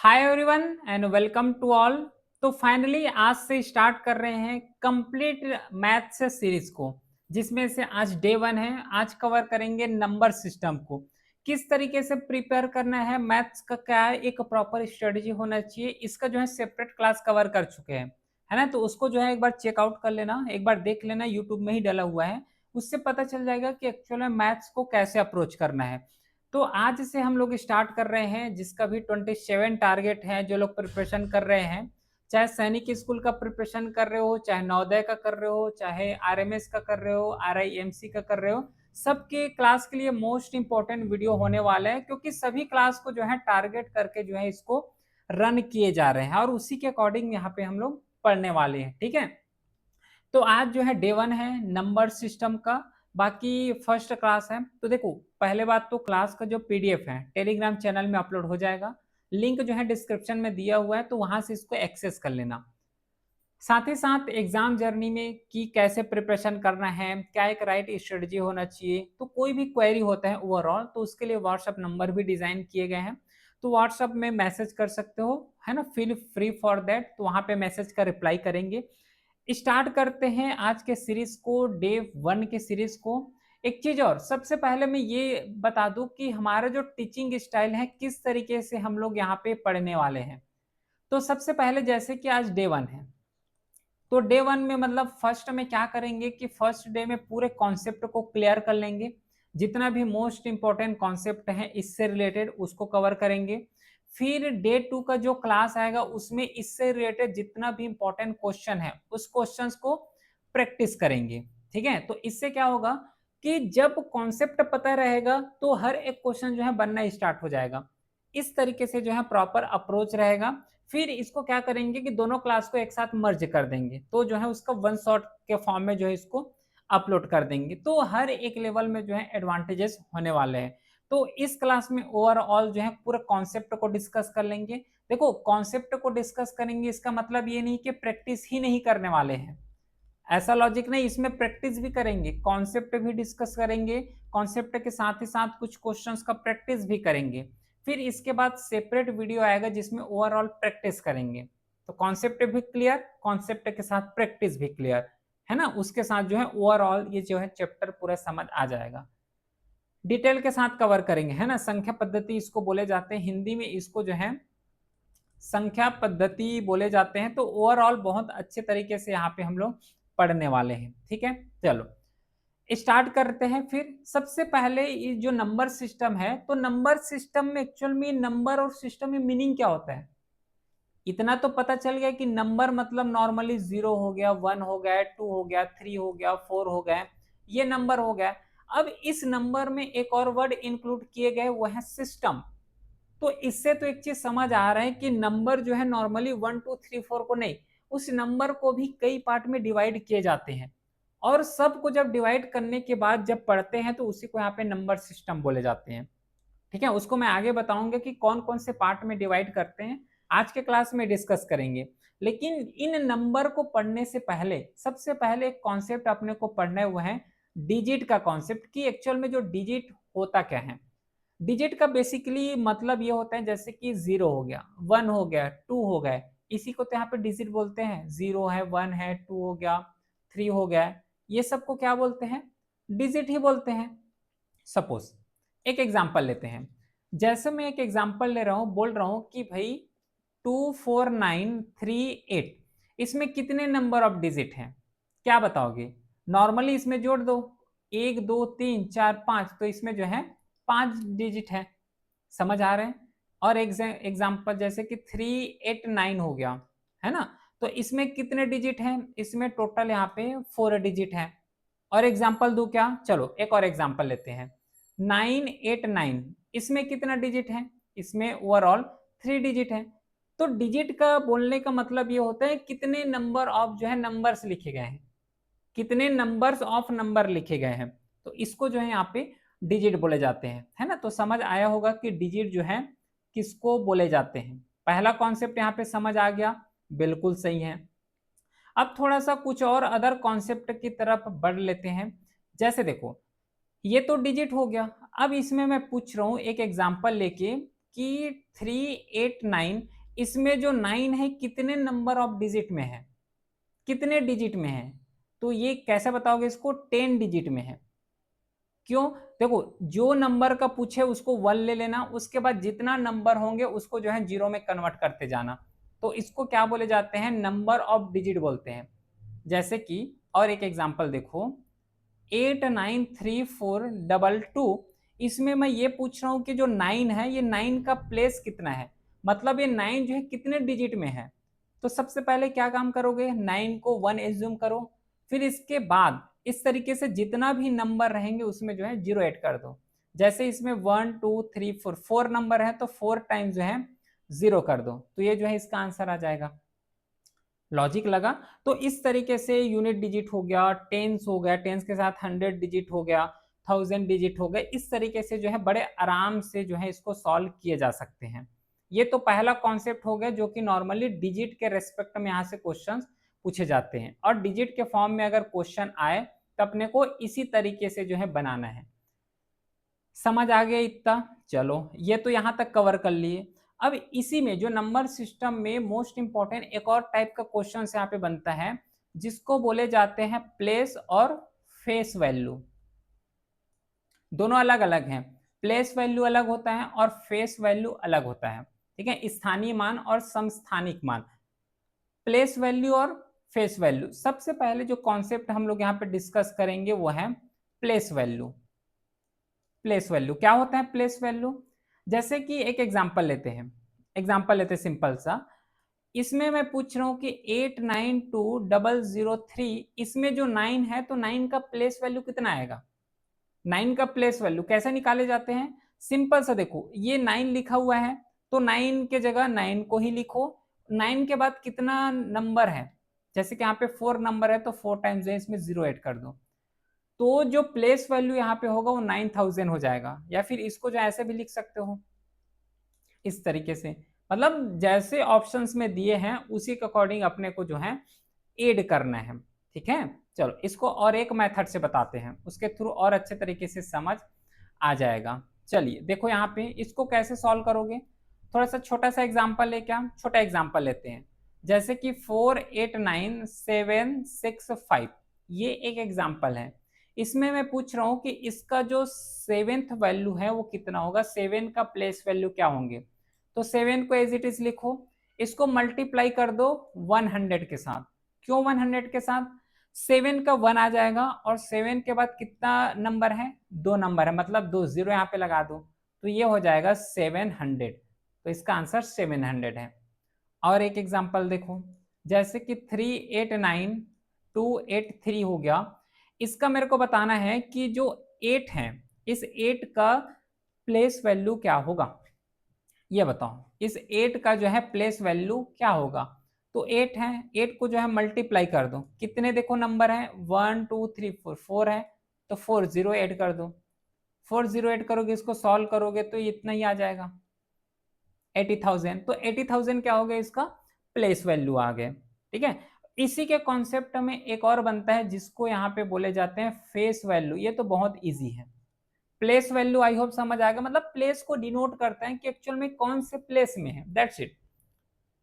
Hi everyone and welcome to all. तो finally आज से स्टार्ट कर रहे हैं कंप्लीट मैथ से सीरीज को, जिसमें से आज डे वन है। आज कवर करेंगे नंबर सिस्टम को, किस तरीके से प्रिपेयर करना है, मैथ्स का क्या है, एक प्रॉपर स्ट्रेटजी होना चाहिए। इसका जो है सेपरेट क्लास कवर कर चुके हैं, है ना। तो उसको जो है एक बार चेकआउट कर लेना, एक बार देख लेना, यूट्यूब में ही डला हुआ है। उससे पता चल जाएगा कि एक्चुअल में मैथ्स को कैसे अप्रोच करना है। तो आज से हम लोग स्टार्ट कर रहे हैं, जिसका भी 27 टारगेट है। जो लोग प्रिपरेशन कर रहे हैं, चाहे सैनिक स्कूल का प्रिपरेशन कर रहे हो, चाहे नवोदय का कर रहे हो, चाहे आरएमएस का कर रहे हो, आरआईएमसी का कर रहे हो, सबके क्लास के लिए मोस्ट इंपॉर्टेंट वीडियो होने वाला है। क्योंकि सभी क्लास को जो है टारगेट करके जो है इसको रन किए जा रहे हैं, और उसी के अकॉर्डिंग यहाँ पे हम लोग पढ़ने वाले हैं। ठीक है, तो आज जो है डे वन है नंबर सिस्टम का, बाकी फर्स्ट क्लास है। तो देखो, पहले बात तो क्लास का जो पीडीएफ है टेलीग्राम चैनल में अपलोड हो जाएगा। लिंक जो है डिस्क्रिप्शन में दिया हुआ है, तो वहां से इसको एक्सेस कर लेना। साथ ही साथ एग्जाम जर्नी में कि कैसे प्रिपरेशन करना है, क्या एक राइट स्ट्रेटजी होना चाहिए, तो कोई भी क्वेरी होता है ओवरऑल, तो उसके लिए व्हाट्सएप नंबर भी डिजाइन किए गए हैं। तो व्हाट्सएप में मैसेज कर सकते हो, है ना, फील फ्री फॉर दैट। तो वहां पे मैसेज का रिप्लाई करेंगे। स्टार्ट करते हैं आज के सीरीज को, डे वन के सीरीज को। एक चीज और, सबसे पहले मैं ये बता दूं कि हमारा जो टीचिंग स्टाइल है, किस तरीके से हम लोग यहाँ पे पढ़ने वाले हैं। तो सबसे पहले जैसे कि आज डे वन है, तो डे वन में मतलब फर्स्ट में क्या करेंगे कि फर्स्ट डे में पूरे कॉन्सेप्ट को क्लियर कर लेंगे। जितना भी मोस्ट इंपॉर्टेंट कॉन्सेप्ट है इससे रिलेटेड उसको कवर करेंगे। फिर डे टू का जो क्लास आएगा उसमें इससे रिलेटेड जितना भी इंपॉर्टेंट क्वेश्चन है उस क्वेश्चंस को प्रैक्टिस करेंगे। ठीक है, तो इससे क्या होगा कि जब कॉन्सेप्ट पता रहेगा तो हर एक क्वेश्चन जो है बनना स्टार्ट हो जाएगा। इस तरीके से जो है प्रॉपर अप्रोच रहेगा। फिर इसको क्या करेंगे कि दोनों क्लास को एक साथ मर्ज कर देंगे, तो जो है उसका वन शॉट के फॉर्म में जो है इसको अपलोड कर देंगे। तो हर एक लेवल में जो है एडवांटेजेस होने वाले हैं। तो इस क्लास में ओवरऑल जो है पूरा कॉन्सेप्ट को डिस्कस कर लेंगे। देखो, कॉन्सेप्ट को डिस्कस करेंगे इसका मतलब ये नहीं कि प्रैक्टिस ही नहीं करने वाले हैं, ऐसा लॉजिक नहीं। इसमें प्रैक्टिस भी करेंगे, कॉन्सेप्ट भी डिस्कस करेंगे, कॉन्सेप्ट के साथ ही साथ कुछ क्वेश्चंस का प्रैक्टिस भी करेंगे। फिर इसके बाद सेपरेट वीडियो आएगा जिसमें ओवरऑल प्रैक्टिस करेंगे। तो कॉन्सेप्ट भी क्लियर, कॉन्सेप्ट के साथ प्रैक्टिस भी क्लियर, है ना। उसके साथ जो है ओवरऑल ये जो है चैप्टर पूरा समझ आ जाएगा। डिटेल के साथ कवर करेंगे, है ना। संख्या पद्धति इसको बोले जाते हैं, हिंदी में इसको जो है संख्या पद्धति बोले जाते हैं। तो ओवरऑल बहुत अच्छे तरीके से यहाँ पे हम लोग पढ़ने वाले हैं। ठीक है, चलो स्टार्ट करते हैं। फिर सबसे पहले ये जो नंबर सिस्टम है, तो नंबर सिस्टम में एक्चुअल में नंबर और सिस्टम में मीनिंग क्या होता है, इतना तो पता चल गया कि नंबर मतलब नॉर्मली 0 हो गया, 1 हो गया, 2 हो गया, 3 हो गया, 4 हो गया, ये नंबर हो गया। अब इस नंबर में एक और वर्ड इंक्लूड किए गए, वो है सिस्टम। तो इससे तो एक चीज समझ आ रहा है कि नंबर जो है नॉर्मली 1 2 3 4 को नहीं, उस नंबर को भी कई पार्ट में डिवाइड किए जाते हैं। और सबको जब डिवाइड करने के बाद जब पढ़ते हैं तो उसी को यहाँ पे नंबर सिस्टम बोले जाते हैं। ठीक है, उसको मैं आगे बताऊंगा कि कौन कौन से पार्ट में डिवाइड करते हैं, आज के क्लास में डिस्कस करेंगे। लेकिन इन नंबर को पढ़ने से पहले सबसे पहले एक कॉन्सेप्ट अपने को पढ़ना है, वो है डिजिट का कॉन्सेप्ट, कि एक्चुअल में जो डिजिट होता क्या है। डिजिट का बेसिकली मतलब ये होता है जैसे कि 0 हो गया, 1 हो गया, 2 हो गए, इसी को तो यहाँ पे डिजिट बोलते हैं। 0 है, 1 है, 2 हो गया, 3 हो गया, ये सबको क्या बोलते हैं, डिजिट ही बोलते हैं। सपोज एक एग्जांपल लेते हैं, जैसे मैं एक एग्जांपल ले रहा हूं, बोल रहा हूं कि भाई 24938, इसमें कितने नंबर ऑफ डिजिट हैं, क्या बताओगे। नॉर्मली इसमें जोड़ दो, 1 2 3 4 5, तो इसमें जो है 5 डिजिट है। समझ आ रहे हैं। और एग्जाम्पल जैसे कि 389 हो गया, है ना। तो इसमें कितने डिजिट हैं, इसमें टोटल यहाँ पे 4 डिजिट है। और एग्जाम्पल दो क्या, चलो एक और एग्जाम्पल लेते हैं, 989, इसमें कितना डिजिट है, इसमें ओवरऑल 3 डिजिट है। तो डिजिट का बोलने का मतलब ये होता है कितने नंबर ऑफ जो है नंबर्स लिखे गए हैं, कितने नंबर्स ऑफ नंबर लिखे गए हैं। तो इसको जो है यहाँ पे डिजिट बोले जाते हैं, है ना। तो समझ आया होगा कि डिजिट जो है किसको बोले जाते हैं। पहला कॉन्सेप्ट यहाँ पे समझ आ गया, बिल्कुल सही है। अब थोड़ा सा कुछ और अदर कॉन्सेप्ट की तरफ बढ़ लेते हैं। जैसे देखो, ये तो डिजिट हो गया। अब इसमें मैं पूछ रहा हूँ एक एग्जांपल लेके कि 389 इसमें जो 9 है कितने नंबर ऑफ डिजिट में है, कितने डिजिट में है? तो ये कैसे बताओगे इसको? 10 डिजिट में है। क्यों? देखो, जो नंबर का पूछे उसको 1 ले लेना, उसके बाद जितना नंबर होंगे उसको जो है 0 में कन्वर्ट करते जाना। तो इसको क्या बोले जाते हैं? नंबर ऑफ डिजिट बोलते हैं। जैसे कि और एक एग्जांपल देखो, 893422, इसमें मैं ये पूछ रहा हूँ कि जो 9 है ये 9 का प्लेस कितना है, मतलब ये 9 जो है कितने डिजिट में है। तो सबसे पहले क्या काम करोगे? 9 को 1 एज्यूम करो, फिर इसके बाद इस तरीके से जितना भी नंबर रहेंगे उसमें जो है 0 ऐड कर दो। जैसे इसमें 1 2 3 4 4 नंबर है तो 4 टाइम्स जो है 0 कर दो, तो ये जो है इसका आंसर आ जाएगा। लॉजिक लगा? तो इस तरीके से यूनिट डिजिट हो गया, टेंस हो गया, टेंस के साथ 100 डिजिट हो गया, 1000 डिजिट हो गए, इस तरीके से जो है बड़े आराम से जो है इसको सॉल्व किए जा सकते हैं। ये तो पहला कॉन्सेप्ट हो गया जो कि नॉर्मली डिजिट के रेस्पेक्ट में यहाँ से क्वेश्चंस पूछे जाते हैं, और डिजिट के फॉर्म में अगर क्वेश्चन आए तो अपने को इसी तरीके से जो है बनाना है। समझ आ गया इतना? चलो, ये तो यहाँ तक कवर कर लिए। अब इसी में जो नंबर सिस्टम में मोस्ट इंपॉर्टेंट एक और टाइप का क्वेश्चन यहाँ पे बनता है, जिसको बोले जाते हैं प्लेस और फेस वैल्यू। दोनों अलग अलग हैं। प्लेस वैल्यू अलग होता है और फेस वैल्यू अलग होता है। ठीक है, स्थानीय मान और समस्थानिक मान, प्लेस वैल्यू और फेस वैल्यू। सबसे पहले जो कॉन्सेप्ट हम लोग यहाँ पे डिस्कस करेंगे वो है प्लेस वैल्यू। प्लेस वैल्यू क्या होता है? प्लेस वैल्यू, जैसे कि एक एग्जांपल लेते हैं, सिंपल सा। इसमें मैं पूछ रहा हूं कि 892003, इसमें जो 9 है तो 9 का प्लेस वैल्यू कितना आएगा? 9 का प्लेस वैल्यू कैसे निकाले जाते हैं? सिंपल सा, देखो ये 9 लिखा हुआ है तो 9 के जगह 9 को ही लिखो। 9 के बाद कितना नंबर है? जैसे कि यहाँ पे 4 नंबर है तो 4 टाइम्स इसमें 0 ऐड कर दो, तो जो प्लेस वैल्यू यहाँ पे होगा वो 9000 हो जाएगा। या फिर इसको जो ऐसे भी लिख सकते हो इस तरीके से, मतलब जैसे ऑप्शंस में दिए हैं उसी के अकॉर्डिंग अपने को जो है ऐड करना है। ठीक है, चलो इसको और एक मेथड से बताते हैं, उसके थ्रू और अच्छे तरीके से समझ आ जाएगा। चलिए देखो यहाँ पे इसको कैसे सॉल्व करोगे। थोड़ा सा छोटा सा एग्जांपल ले, क्या छोटा एग्जांपल लेते हैं, जैसे कि 489765, ये एक एग्जांपल है। इसमें मैं पूछ रहा हूं कि इसका जो 7th वैल्यू है वो कितना होगा, 7 का प्लेस वैल्यू क्या होंगे। तो 7 को एज इट इज लिखो, इसको मल्टीप्लाई कर दो 100 के साथ। क्यों 100 के साथ? 7 का 1 आ जाएगा और 7 के बाद कितना नंबर है? 2 नंबर है, मतलब 2 जीरो यहाँ पे लगा दो, तो ये हो जाएगा 700। तो इसका आंसर 700 है। और एक एग्जांपल देखो, जैसे कि 389283 हो गया। इसका मेरे को बताना है कि जो 8 है, इस 8 का प्लेस वैल्यू क्या होगा, ये बताओ। इस 8 का जो है प्लेस वैल्यू क्या होगा? तो 8 है, 8 को जो है मल्टीप्लाई कर दो, कितने देखो नंबर है, 1 2 3 4, 4 है, तो 4 जीरो ऐड कर दो। 4 जीरो ऐड करोगे, इसको सॉल्व करोगे तो इतना ही आ जाएगा 80,000। तो 80,000 क्या हो गया? इसका प्लेस वैल्यू आ गए। ठीक है, इसी के कॉन्सेप्ट में एक और बनता है जिसको यहाँ पे बोले जाते हैं फेस वैल्यू। ये तो बहुत इजी है। प्लेस वैल्यू आई होप समझ आएगा, मतलब प्लेस को डिनोट करता है कि एक्चुअल में कौन से प्लेस में है, दैट्स इट।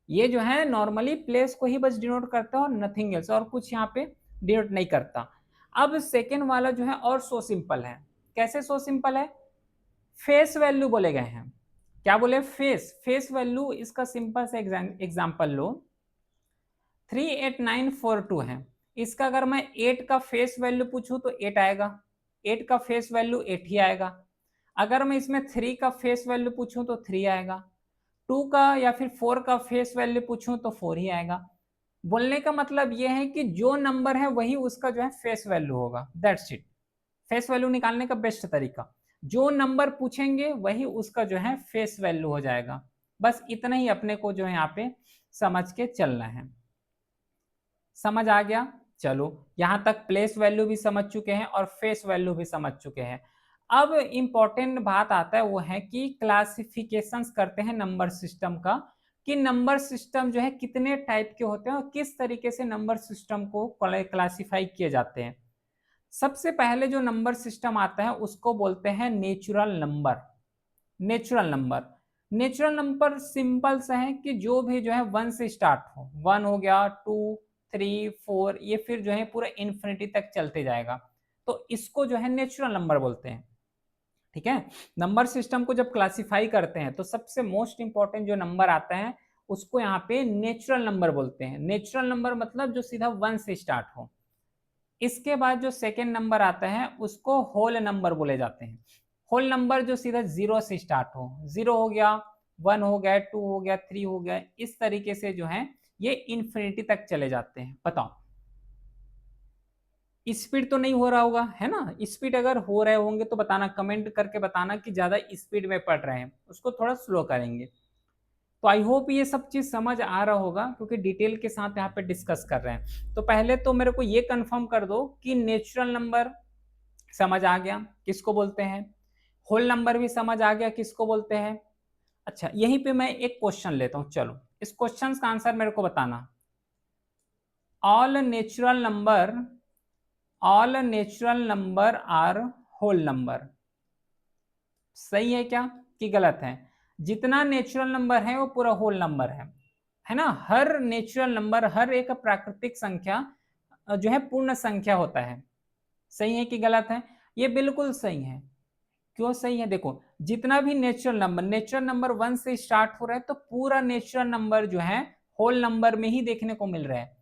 ये जो है नॉर्मली प्लेस को ही बस डिनोट करता है और नथिंग एल्स, और कुछ यहाँ पे डिनोट नहीं करता। अब सेकेंड वाला जो है और सो सिंपल है। कैसे सो सिंपल है? फेस वैल्यू बोले गए हैं। क्या बोले? Face value. इसका सिंपल से एग्जांपल लो, 38942 है। इसका अगर मैं 8 का फेस वैल्यू पूछूं तो 8 आएगा, 8 का फेस वैल्यू 8 ही आएगा। अगर मैं इसमें 3 का फेस वैल्यू पूछूं तो 3 आएगा, 2 का या फिर 4 का फेस वैल्यू पूछूं तो 4 ही आएगा। बोलने का मतलब यह है कि जो नंबर है वही उसका जो है फेस वैल्यू होगा, दैट्स इट। फेस वैल्यू निकालने का बेस्ट तरीका, जो नंबर पूछेंगे वही उसका जो है फेस वैल्यू हो जाएगा। बस इतना ही अपने को जो है यहाँ पे समझ के चलना है। समझ आ गया? चलो, यहां तक प्लेस वैल्यू भी समझ चुके हैं और फेस वैल्यू भी समझ चुके हैं। अब इंपॉर्टेंट बात आता है वो है कि क्लासिफिकेशंस करते हैं नंबर सिस्टम का, कि नंबर सिस्टम जो है कितने टाइप के होते हैं और किस तरीके से नंबर सिस्टम को क्लासिफाई किए जाते हैं। सबसे पहले जो नंबर सिस्टम आता है उसको बोलते हैं natural number. Natural number, natural number simple सा है कि जो भी जो है 1 से स्टार्ट हो, 1 हो गया, 2, 3, 4, ये फिर जो है पूरा इन्फिनिटी तक चलते जाएगा, तो इसको जो है नेचुरल नंबर बोलते हैं। ठीक है, नंबर सिस्टम को जब क्लासिफाई करते हैं तो सबसे मोस्ट इंपॉर्टेंट जो नंबर आता है उसको यहाँ पे नेचुरल नंबर बोलते हैं। नेचुरल नंबर मतलब जो सीधा 1 से स्टार्ट हो। इसके बाद जो सेकेंड नंबर आता है उसको होल नंबर बोले जाते हैं। होल नंबर जो सीधा 0 से स्टार्ट हो, 0 हो गया, 1 हो गया, 2 हो गया, 3 हो गया, इस तरीके से जो है ये इन्फिनिटी तक चले जाते हैं। बताओ, स्पीड तो नहीं हो रहा होगा, है ना? स्पीड अगर हो रहे होंगे तो बताना, कमेंट करके बताना कि ज्यादा स्पीड में पढ़ रहे हैं, उसको थोड़ा स्लो करेंगे। तो आई होप ये सब चीज समझ आ रहा होगा, क्योंकि डिटेल के साथ यहाँ पे डिस्कस कर रहे हैं। तो पहले तो मेरे को ये कंफर्म कर दो कि नेचुरल नंबर समझ आ गया किसको बोलते हैं, होल नंबर भी समझ आ गया किसको बोलते हैं। अच्छा, यहीं पे मैं एक क्वेश्चन लेता हूं, चलो इस क्वेश्चन का आंसर मेरे को बताना। All natural number, all natural number are whole number, सही है क्या कि गलत है? जितना नेचुरल नंबर है वो पूरा होल नंबर है ना? हर नेचुरल नंबर, हर एक प्राकृतिक संख्या जो है पूर्ण संख्या होता है। सही है कि गलत है? ये बिल्कुल सही है। क्यों सही है? देखो, जितना भी नेचुरल नंबर, नेचुरल नंबर 1 से स्टार्ट हो रहा है तो पूरा नेचुरल नंबर जो है होल नंबर में ही देखने को मिल रहा है।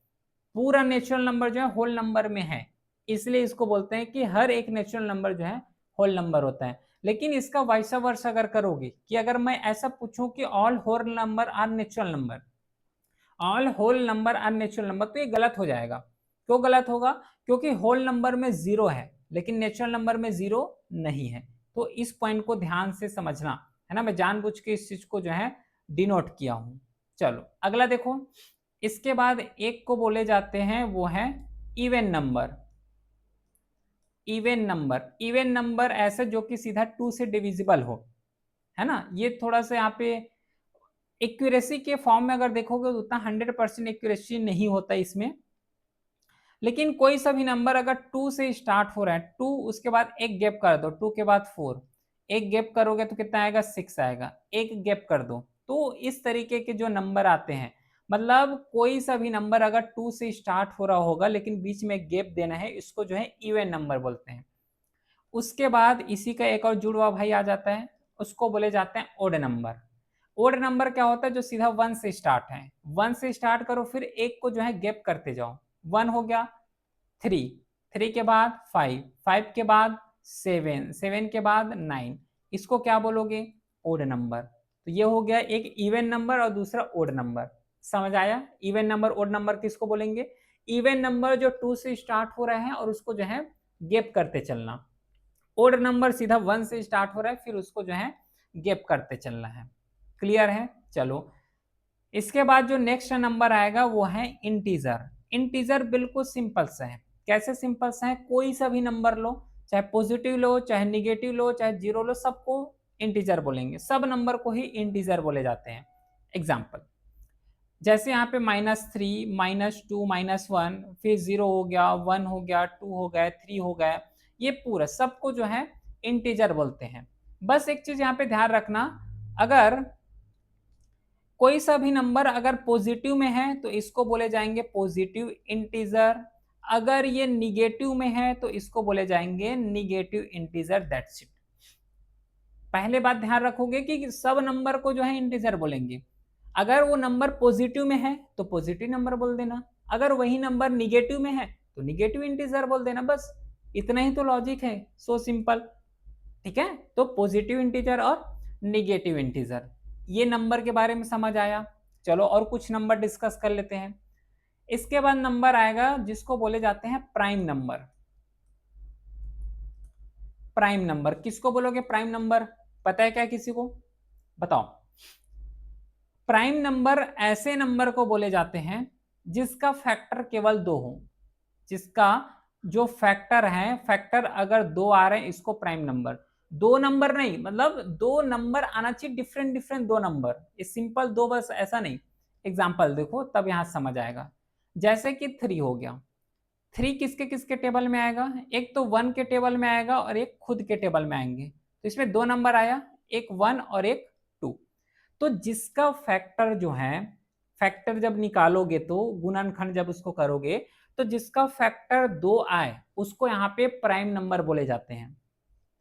पूरा नेचुरल नंबर जो है होल नंबर में है, इसलिए इसको बोलते हैं कि हर एक नेचुरल नंबर जो है होल नंबर होता है। लेकिन इसका वाइसा वर्स अगर करोगे कि अगर मैं ऐसा पूछूं कि all whole number are natural number, all whole number are natural number, तो ये गलत हो जाएगा। क्यों गलत होगा? क्योंकि होल नंबर में 0 है लेकिन नेचुरल नंबर में 0 नहीं है। तो इस पॉइंट को ध्यान से समझना, है ना? मैं जानबूझ के इस चीज को जो है डिनोट किया हूं। चलो अगला देखो, इसके बाद एक को बोले जाते हैं वो है even number. Even number, even number ऐसे जो कि सीधा 2 से डिविजिबल हो, है ना? ये थोड़ा सा यहाँ पे एक्यूरेसी के फॉर्म में अगर देखोगे तो उतना 100% एक्यूरेसी नहीं होता इसमें। लेकिन कोई सा भी नंबर अगर 2 से स्टार्ट हो रहा है, 2 उसके बाद एक गैप कर दो, 2 के बाद 4, एक गैप करोगे तो कितना आएगा? 6 आएगा, एक गैप कर दो। तो इस तरीके के जो नंबर आते हैं, मतलब कोई सा भी नंबर अगर 2 से स्टार्ट हो रहा होगा लेकिन बीच में गैप देना है, इसको जो है इवन नंबर बोलते हैं। उसके बाद इसी का एक और जुड़वा भाई आ जाता है, उसको बोले जाते हैं ओड नंबर। ओड नंबर क्या होता है? जो सीधा 1 से स्टार्ट है, 1 से स्टार्ट करो फिर एक को जो है गैप करते जाओ, 1 हो गया, 3, 3 के बाद 5, 5 के बाद 7, 7 के बाद 9, इसको क्या बोलोगे? Odd number. तो ये हो गया एक इवन नंबर और दूसरा ओड नंबर। समझ आया? इवन नंबर ओड नंबर किसको बोलेंगे? इवन नंबर जो 2 से स्टार्ट हो रहे हैं और उसको जो है गैप करते चलना। ओड नंबर सीधा 1 से स्टार्ट हो रहा है फिर उसको जो है गैप करते चलना है। क्लियर है? चलो, इसके बाद जो नेक्स्ट नंबर आएगा वो है इंटीजर। इंटीजर बिल्कुल सिंपल सा है। कैसे सिंपल सा है? कोई सा भी नंबर लो, चाहे पॉजिटिव लो, चाहे निगेटिव लो, चाहे जीरो लो, सबको इंटीजर बोलेंगे। सब नंबर को ही इंटीजर बोले जाते हैं। एग्जाम्पल, जैसे यहाँ पे -3, -2, -1, फिर 0 हो गया, 1 हो गया, 2 हो गया, 3 हो गया, ये पूरा सबको जो है इंटीजर बोलते हैं। बस एक चीज यहाँ पे ध्यान रखना, अगर कोई सा भी नंबर अगर पॉजिटिव में है तो इसको बोले जाएंगे पॉजिटिव इंटीजर, अगर ये निगेटिव में है तो इसको बोले जाएंगे निगेटिव इंटीजर। That's it. पहले बात ध्यान रखोगे कि सब नंबर को जो है इंटीजर बोलेंगे। अगर वो नंबर पॉजिटिव में है तो पॉजिटिव नंबर बोल देना, अगर वही नंबर निगेटिव में है तो निगेटिव इंटीजर बोल देना। बस इतना ही तो लॉजिक है, सो सिंपल। ठीक है, तो पॉजिटिव इंटीजर और निगेटिव इंटीजर, ये नंबर के बारे में समझ आया। चलो और कुछ नंबर डिस्कस कर लेते हैं। इसके बाद नंबर आएगा जिसको बोले जाते हैं प्राइम नंबर। प्राइम नंबर किसको बोलोगे? प्राइम नंबर पता है क्या किसी को? बताओ। प्राइम नंबर ऐसे नंबर को बोले जाते हैं जिसका फैक्टर केवल 2 हो। जिसका जो फैक्टर है, फैक्टर अगर 2 आ रहे हैं, इसको प्राइम नंबर। दो नंबर नहीं, मतलब दो नंबर आना चाहिए, डिफरेंट डिफरेंट दो नंबर, ये सिंपल दो बस, ऐसा नहीं। एग्जाम्पल देखो तब यहां समझ आएगा। जैसे कि 3 हो गया, 3 किसके किसके टेबल में आएगा? एक तो 1 के टेबल में आएगा और एक खुद के टेबल में आएंगे। तो इसमें दो नंबर आया, एक 1 और एक 2। तो जिसका फैक्टर जो है, फैक्टर जब निकालोगे तो गुणनखंड जब उसको करोगे तो जिसका फैक्टर 2 आए उसको यहाँ पे प्राइम नंबर बोले जाते हैं।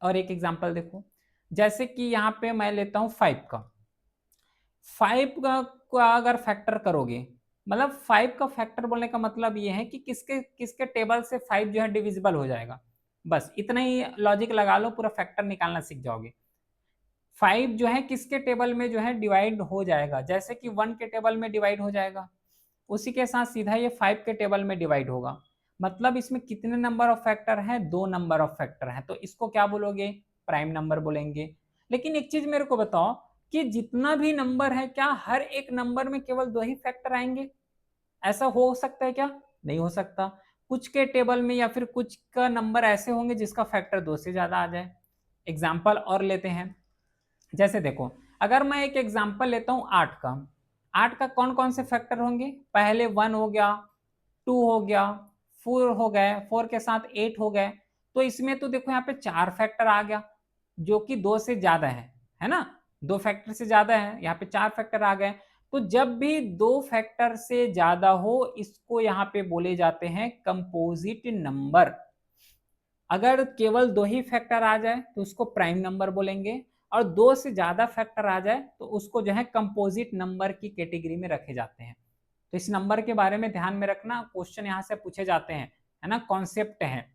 और एक एग्जांपल देखो, जैसे कि यहाँ पे मैं लेता हूँ 5 का। 5 का अगर फैक्टर करोगे, मतलब 5 का फैक्टर बोलने का मतलब ये है कि किसके किसके टेबल से 5 जो है डिविजिबल हो जाएगा। बस इतना ही लॉजिक लगा लो, पूरा फैक्टर निकालना सीख जाओगे। 5 जो है किसके टेबल में जो है डिवाइड हो जाएगा, जैसे कि 1 के टेबल में डिवाइड हो जाएगा, उसी के साथ सीधा ये 5 के टेबल में डिवाइड होगा। मतलब इसमें कितने नंबर ऑफ फैक्टर हैं, 2 नंबर ऑफ फैक्टर हैं, तो इसको क्या बोलोगे, प्राइम नंबर बोलेंगे। लेकिन एक चीज मेरे को बताओ कि जितना भी नंबर है क्या हर एक नंबर में केवल 2 ही फैक्टर आएंगे? ऐसा हो सकता है क्या? नहीं हो सकता। कुछ के टेबल में या फिर कुछ का नंबर ऐसे होंगे जिसका फैक्टर 2 से ज्यादा आ जाए। एग्जाम्पल और लेते हैं, जैसे देखो, अगर मैं एक एग्जांपल लेता हूं 8 का। 8 का कौन कौन से फैक्टर होंगे, पहले 1 हो गया, 2 हो गया, 4 हो गए, 4 के साथ 8 हो गए। तो इसमें तो देखो यहाँ पे 4 फैक्टर आ गया जो कि 2 से ज्यादा है ना, 2 फैक्टर से ज्यादा है, यहाँ पे 4 फैक्टर आ गए। तो जब भी 2 फैक्टर से ज्यादा हो इसको यहाँ पे बोले जाते हैं कंपोजिट नंबर। अगर केवल 2 ही फैक्टर आ जाए तो उसको प्राइम नंबर बोलेंगे, और 2 से ज्यादा फैक्टर आ जाए तो उसको जो है कंपोजिट नंबर की कैटेगरी में रखे जाते हैं। तो इस नंबर के बारे में ध्यान में रखना, क्वेश्चन यहाँ से पूछे जाते हैं, है ना, कॉन्सेप्ट है।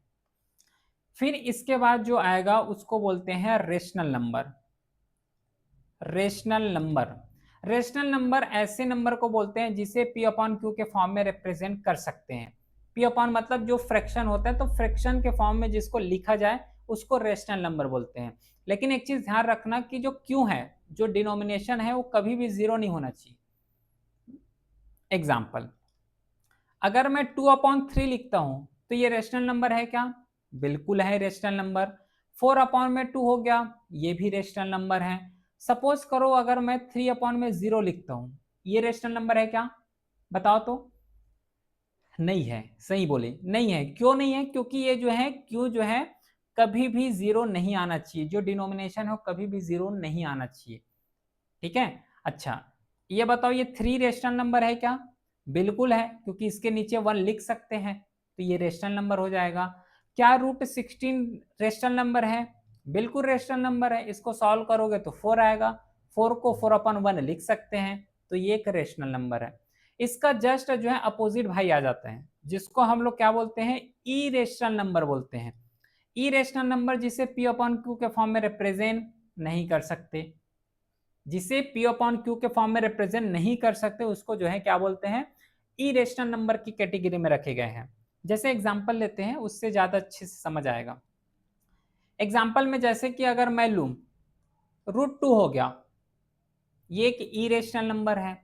फिर इसके बाद जो आएगा उसको बोलते हैं rational number. Rational number, rational number ऐसे नंबर को बोलते हैं जिसे पी अपॉन क्यू के फॉर्म में रिप्रेजेंट कर सकते हैं। पी अपॉन मतलब जो फ्रैक्शन होता है, तो फ्रैक्शन के फॉर्म में जिसको लिखा जाए उसको रेशनल नंबर बोलते हैं। लेकिन एक चीज ध्यान रखना कि जो क्यू है, जो डिनोमिनेशन है, वो कभी भी 0 नहीं होना चाहिए। एग्जाम्पल, अगर मैं 2/3 लिखता हूं तो ये रेशनल नंबर है क्या? बिल्कुल है रेशनल नंबर। 4/2 हो गया, ये भी रेशनल नंबर है। सपोज करो अगर मैं 3/0 लिखता हूं, ये रेशनल नंबर है क्या? बताओ तो। नहीं है, सही बोले, नहीं है। क्यों नहीं है? क्योंकि ये जो है क्यू जो है कभी भी 0 नहीं आना चाहिए, जो डिनोमिनेशन है वो कभी भी 0 नहीं आना चाहिए। ठीक है। अच्छा, ये बताओ ये 3 रेशनल नंबर है क्या? बिल्कुल है, क्योंकि इसके नीचे 1 लिख सकते हैं, तो ये रेशनल नंबर हो जाएगा। क्या √16 रेशनल नंबर है? बिल्कुल रेशनल नंबर है, इसको सॉल्व करोगे तो 4 आएगा। 4 को 4/1 लिख सकते हैं, तो ये एक रेशनल नंबर है। इसका जस्ट जो है अपोजिट भाई आ जाता है, जिसको हम लोग क्या बोलते हैं, ई रेशनल नंबर बोलते हैं। ई रेशनल नंबर जिसे पी अपॉन क्यू के फॉर्म में रिप्रेजेंट नहीं कर सकते, जिसे पी अपॉन क्यू के फॉर्म में रिप्रेजेंट नहीं कर सकते, उसको जो है क्या बोलते हैं, इरेशनल नंबर की कैटेगरी में रखे गए हैं। जैसे एग्जांपल लेते हैं, उससे ज्यादा अच्छे से समझ आएगा। एग्जांपल में जैसे कि अगर मैं लूं √2 हो गया, ये एक इरेशनल नंबर है।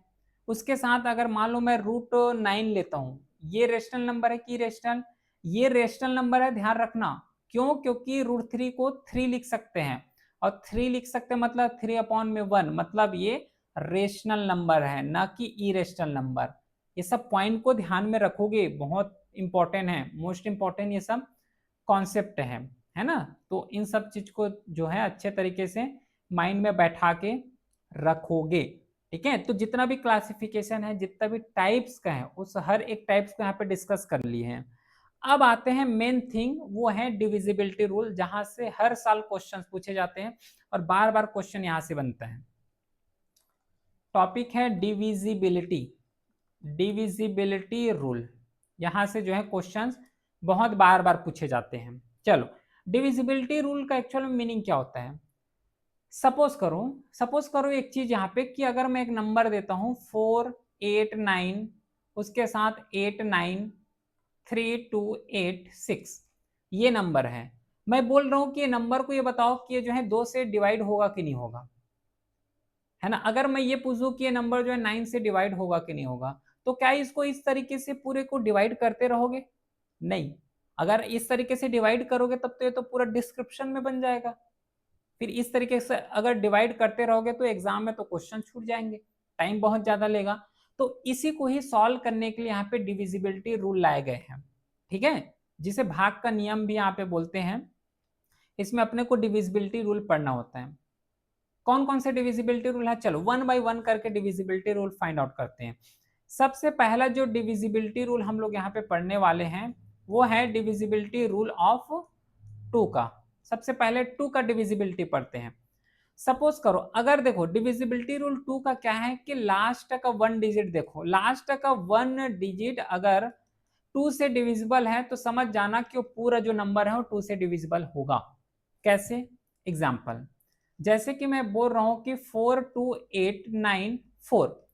उसके साथ अगर मान लो मैं √9 लेता हूं, ये रेशनल नंबर है कि इरेशनल? ये रेशनल नंबर है, ध्यान रखना। क्यों? क्योंकि √3 को 3 लिख सकते हैं, और 3 लिख सकते हैं मतलब 3/1, मतलब ये रेशनल नंबर है, ना कि इरेशनल नंबर। ये सब पॉइंट को ध्यान में रखोगे, बहुत इंपॉर्टेंट है, मोस्ट इंपॉर्टेंट ये सब कॉन्सेप्ट है ना। तो इन सब चीज को जो है अच्छे तरीके से माइंड में बैठा के रखोगे। ठीक है, तो जितना भी क्लासिफिकेशन है, जितना भी टाइप्स का है, उस हर एक टाइप्स को यहाँ पे डिस्कस कर लिए हैं। अब आते हैं मेन थिंग, वो है डिविजिबिलिटी रूल, जहां से हर साल क्वेश्चन पूछे जाते हैं और बार बार क्वेश्चन यहां से बनता है। टॉपिक है डिविजिबिलिटी, डिविजिबिलिटी रूल। यहां से जो है क्वेश्चंस बहुत बार बार पूछे जाते हैं। चलो, डिविजिबिलिटी रूल का एक्चुअल मीनिंग क्या होता है? सपोज करो एक चीज यहाँ पे कि अगर मैं एक नंबर देता हूँ 4, 8, 9, उसके साथ 8, 9, 3, 2, 8, 6, ये नंबर है। मैं बोल रहा हूँ कि ये नंबर को ये बताओ कि ये जो है 2 से डिवाइड होगा कि नहीं होगा, है ना। अगर मैं ये पूछूं कि ये नंबर जो है 9 से डिवाइड होगा कि नहीं होगा, तो क्या इसको इस तरीके से पूरे को डिवाइड करते रहोगे? नहीं। अगर इस तरीके से डिवाइड करोगे तब तो ये तो पूरा डिस्क्रिप्शन में बन जाएगा। फिर इस तरीके से अगर डिवाइड करते रहोगे तो एग्जाम में तो क्वेश्चन छूट जाएंगे, टाइम बहुत ज्यादा लेगा। तो इसी को ही सॉल्व करने के लिए यहाँ पे डिविजिबिलिटी रूल लाए गए हैं। ठीक है, जिसे भाग का नियम भी यहाँ पे बोलते हैं। इसमें अपने को डिविजिबिलिटी रूल पढ़ना होता है। कौन कौन से डिविजिबिलिटी रूल है, चलो वन बाय वन करके डिविजिबिलिटी रूल फाइंड आउट करते हैं। सबसे पहला जो डिविजिबिलिटी रूल हम लोग यहाँ पे पढ़ने वाले हैं वो है डिविजिबिलिटी रूल ऑफ 2 का। सबसे पहले 2 का डिविजिबिलिटी पढ़ते हैं। सपोज करो, अगर देखो डिविजिबिलिटी रूल 2 का क्या है कि लास्ट का 1 डिजिट, देखो लास्ट का 1 डिजिट अगर 2 से डिविजिबल है तो समझ जाना कि वो पूरा जो नंबर है वो 2 से डिविजिबल होगा। कैसे? एग्जाम्पल, जैसे कि मैं बोल रहा हूं कि 42894।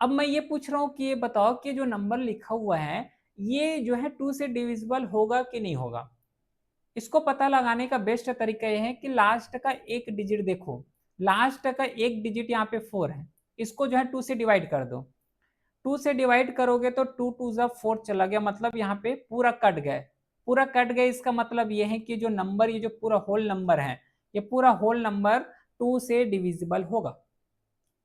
अब मैं ये पूछ रहा हूं कि ये बताओ कि जो नंबर लिखा हुआ है ये जो है 2 से डिविजिबल होगा कि नहीं होगा। इसको पता लगाने का बेस्ट तरीका यह है कि लास्ट का एक डिजिट देखो, लास्ट का एक डिजिट यहाँ पे 4 है, इसको जो है 2 से डिवाइड कर दो। 2 से डिवाइड करोगे तो 2 2 जा 4 चला गया, मतलब यहाँ पे पूरा कट गया। पूरा कट गया इसका मतलब ये है कि जो नंबर, ये जो पूरा होल नंबर है, ये पूरा होल नंबर 2 से डिविजिबल होगा।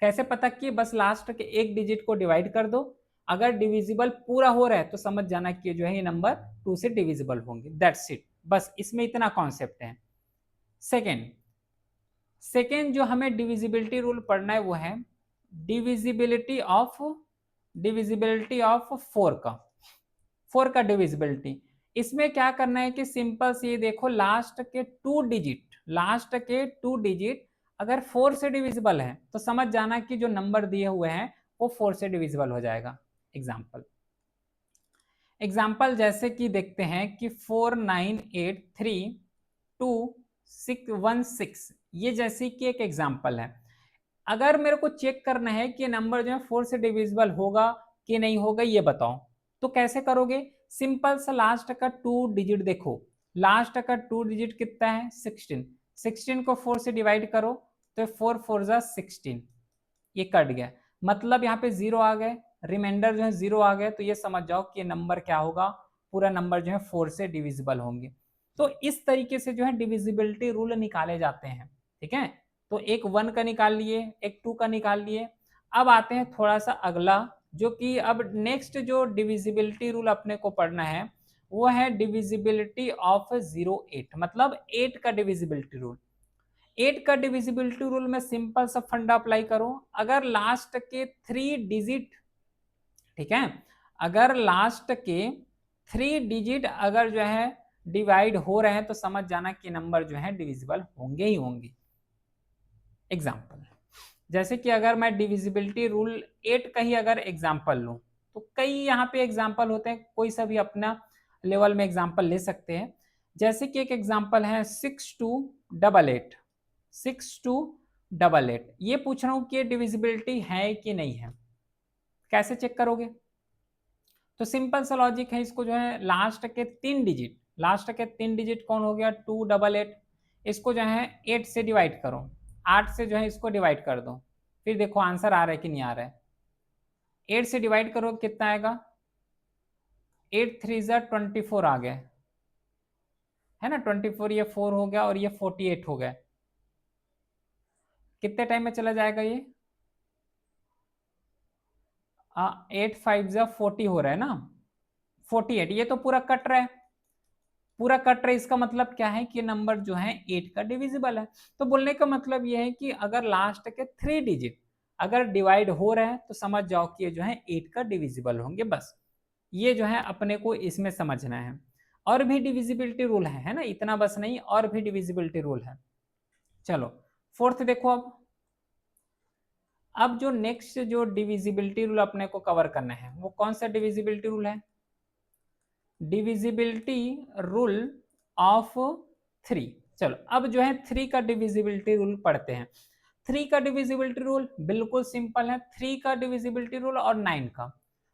कैसे पता कि बस लास्ट के एक डिजिट को डिवाइड कर दो, अगर डिविजिबल पूरा हो रहा है तो समझ जाना कि जो है ये नंबर 2 से डिविजिबल होंगे। दैट्स इट, बस इसमें इतना कॉन्सेप्ट है। सेकेंड जो हमें डिविजिबिलिटी रूल पढ़ना है वो है डिविजिबिलिटी ऑफ 4 का डिविजिबिलिटी। इसमें क्या करना है कि सिंपल से ये देखो, लास्ट के 2 डिजिट अगर 4 से डिविजिबल है तो समझ जाना कि जो नंबर दिए हुए हैं वो 4 से डिविजिबल हो जाएगा। एग्जाम्पल जैसे कि देखते हैं कि 4983216, ये जैसी कि एक एग्जाम्पल है। अगर मेरे को चेक करना है कि नंबर जो है 4 से डिविजिबल होगा कि नहीं होगा ये बताओ, तो कैसे करोगे? सिंपल सा लास्ट का 2 डिजिट देखो, लास्ट का 2 डिजिट कितना है 16, 16 को 4 से डिवाइड करो तो 4 4 जा 16, ये कट गया, मतलब यहाँ पे 0 आ गए, रिमाइंडर जो है 0 आ गए, तो ये समझ जाओ कि नंबर क्या होगा, पूरा नंबर जो है 4 से डिविजिबल होंगे। तो इस तरीके से जो है डिविजिबिलिटी रूल निकाले जाते हैं। ठीक है, तो एक 1 का निकाल लिए, एक 2 का निकाल लिए। अब आते हैं थोड़ा सा अगला, जो कि अब नेक्स्ट जो डिविजिबिलिटी रूल अपने को पढ़ना है वो है डिविजिबिलिटी ऑफ 08, मतलब 8 का डिविजिबिलिटी रूल। 8 का डिविजिबिलिटी रूल में सिंपल सा फंडा अप्लाई करो, अगर लास्ट के 3 डिजिट, ठीक है, अगर लास्ट के 3 डिजिट अगर जो है डिवाइड हो रहे हैं तो समझ जाना कि नंबर जो है डिविजिबल होंगे ही होंगे। एग्जाम्पल जैसे कि अगर मैं डिविजिबिलिटी रूल 8 का ही अगर एग्जाम्पल लूं तो कई यहाँ पे एग्जाम्पल होते हैं, कोई सा भी अपना लेवल में एग्जाम्पल ले सकते हैं। जैसे कि एक एग्जाम्पल है 6288, 6288, ये पूछ रहा हूं कि डिविजिबिलिटी है कि नहीं है। कैसे चेक करोगे? तो सिंपल सा लॉजिक है, इसको जो है लास्ट के 3 डिजिट, लास्ट के 3 डिजिट कौन हो गया 288, इसको जो है 8 से डिवाइड करो, 8 से जो है इसको डिवाइड कर दो, फिर देखो आंसर आ रहा है कि नहीं आ रहा है। 8 से डिवाइड करो कितना आएगा, 8 3 जा 24 आ गया है ना, 24, ये 4 हो गया और ये 48 हो गया। कितने टाइम में चला जाएगा ये? 8 5 जा 40 हो रहा है ना, 48, ये तो पूरा कट रहा है, पूरा कट रहा है, इसका मतलब क्या है कि नंबर जो है 8 का डिविजिबल है। तो बोलने का मतलब ये है कि अगर लास्ट के 3 डिजिट अगर डिवाइड हो रहे हैं तो समझ जाओ कि ये जो है 8 का डिविजिबल होंगे। बस ये जो है अपने को इसमें समझना है। और भी डिविजिबिलिटी रूल है ना, इतना बस नहीं, और भी डिविजिबिलिटी रूल है। चलो फोर्थ देखो, अब जो नेक्स्ट जो डिविजिबिलिटी रूल अपने को कवर करना है वो कौन सा डिविजिबिलिटी रूल है? Divisibility rule of 3। चलो अब जो है 3 का डिविजिबिलिटी रूल पढ़ते हैं। 3 का डिविजिबिलिटी रूल बिल्कुल सिंपल है, 3 का डिविजिबिलिटी रूल और 9 का,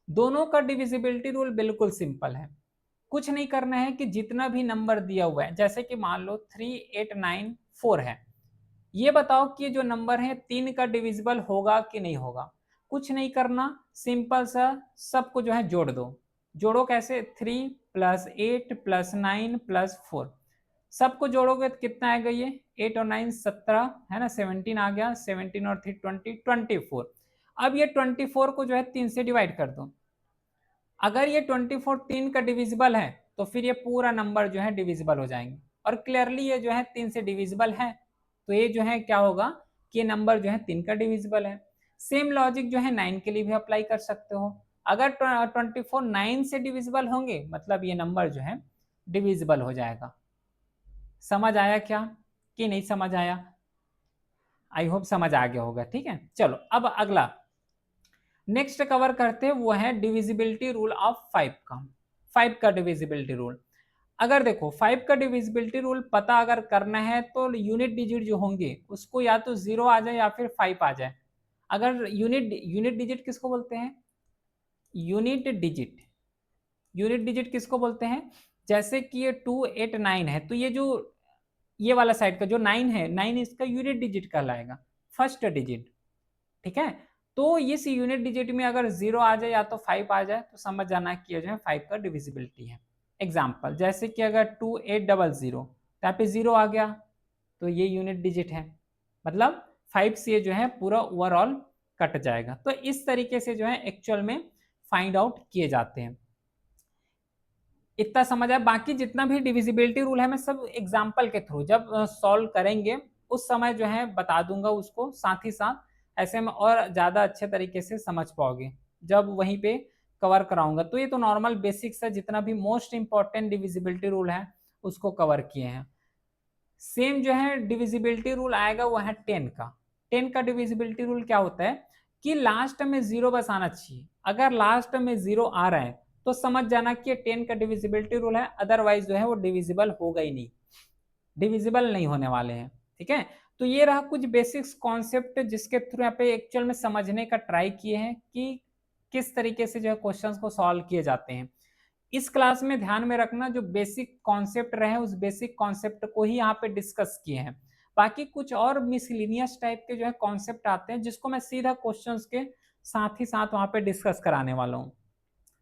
दोनों का डिविजिबिलिटी रूल बिल्कुल सिंपल है। कुछ नहीं करना है कि जितना भी नंबर दिया हुआ है, जैसे कि मान लो 3894 है, ये बताओ कि जो नंबर है 3 का डिविजिबल होगा कि नहीं होगा। कुछ नहीं करना, सिंपल सा सबको जो है जोड़ दो। जोड़ो कैसे? 3 + 8 + 9 + 4, सबको जोड़ोगे तो कितना आएगा ये? 8 और 9 17 है ना, 17 आ गया, 17 और 3 20 24। अब ये 24 को जो है 3 से डिवाइड कर दो, अगर ये 24 3 का डिविजिबल है तो फिर ये पूरा नंबर जो है डिविजिबल हो जाएंगे, और क्लियरली ये जो है 3 से डिविजिबल है, तो ये जो है क्या होगा कि नंबर जो है 3 का डिविजिबल है। सेम लॉजिक जो है 9 के लिए भी अप्लाई कर सकते हो। अगर 24 9 से डिविजिबल होंगे मतलब ये नंबर जो है डिविजिबल हो जाएगा। समझ आया क्या कि नहीं समझ आया? आई होप समझ आ गया होगा। ठीक है, चलो अब अगला नेक्स्ट कवर करते हैं, वो है डिविजिबिलिटी रूल ऑफ 5 का। 5 का डिविजिबिलिटी रूल, अगर देखो 5 का डिविजिबिलिटी रूल पता अगर करना है तो यूनिट डिजिट जो होंगे उसको या तो 0 आ जाए या फिर 5 आ जाए। अगर यूनिट डिजिट किसको बोलते हैं? यूनिट डिजिट, यूनिट डिजिट किसको बोलते हैं? जैसे कि ये 2 8 9 है, तो ये जो ये वाला साइड का जो 9 है, 9 इसका यूनिट डिजिट कहलाएगा, फर्स्ट डिजिट। ठीक है, तो इस यूनिट डिजिट में अगर 0 आ जाए या तो 5 आ जाए तो समझ जाना कि ये जो है 5 का डिविजिबिलिटी है। एग्जाम्पल जैसे कि अगर 2800 तो यहाँ पे 0 आ गया तो ये यूनिट डिजिट है, मतलब 5 से जो है पूरा ओवरऑल कट जाएगा। तो इस तरीके से जो है एक्चुअल में फाइंड आउट किए जाते हैं। इतना समझ आया? बाकी जितना भी डिविजिबिलिटी रूल है मैं सब एग्जाम्पल के थ्रू जब सॉल्व करेंगे उस समय जो है बता दूंगा उसको, साथ ही साथ ऐसे में और ज़्यादा अच्छे तरीके से समझ पाओगे जब वहीं पे कवर कराऊंगा। तो ये तो नॉर्मल बेसिक्स है, जितना भी मोस्ट इंपॉर्टेंट डिविजिबिलिटी रूल है उसको कवर किए हैं। सेम जो है डिविजिबिलिटी रूल आएगा वो है 10 का। 10 का डिविजिबिलिटी रूल क्या होता है कि लास्ट में 0 बस आना चाहिए। अगर लास्ट में 0 आ रहा है तो समझ जाना कि 10 का डिविजिबिलिटी रूल है, अदरवाइज जो है वो डिविजिबल होगा ही नहीं, डिविजिबल नहीं होने वाले हैं। ठीक है, तो ये रहा कुछ बेसिक्स कॉन्सेप्ट जिसके थ्रू यहाँ पे एक्चुअल में समझने का ट्राई किए हैं कि किस तरीके से जो है क्वेश्चंस को सॉल्व किए जाते हैं। इस क्लास में ध्यान में रखना जो बेसिक कॉन्सेप्ट रहे उस बेसिक कॉन्सेप्ट को ही यहाँ पे डिस्कस किए हैं। बाकी कुछ और मिसलिनियस टाइप के जो है कॉन्सेप्ट आते हैं जिसको मैं सीधा क्वेश्चंस के साथ ही साथ वहाँ पे डिस्कस कराने वाला हूँ।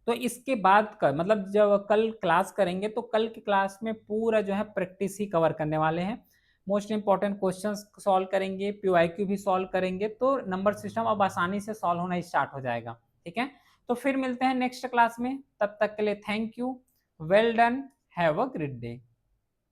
तो इसके बाद का मतलब जब कल क्लास करेंगे तो कल की क्लास में पूरा जो है प्रैक्टिस ही कवर करने वाले हैं। मोस्ट इंपॉर्टेंट क्वेश्चंस सॉल्व करेंगे, पीवाईक्यू भी सॉल्व करेंगे, तो नंबर सिस्टम अब आसानी से सॉल्व होना स्टार्ट हो जाएगा। ठीक है, तो फिर मिलते हैं नेक्स्ट क्लास में, तब तक के लिए thank you, well done, have a great day.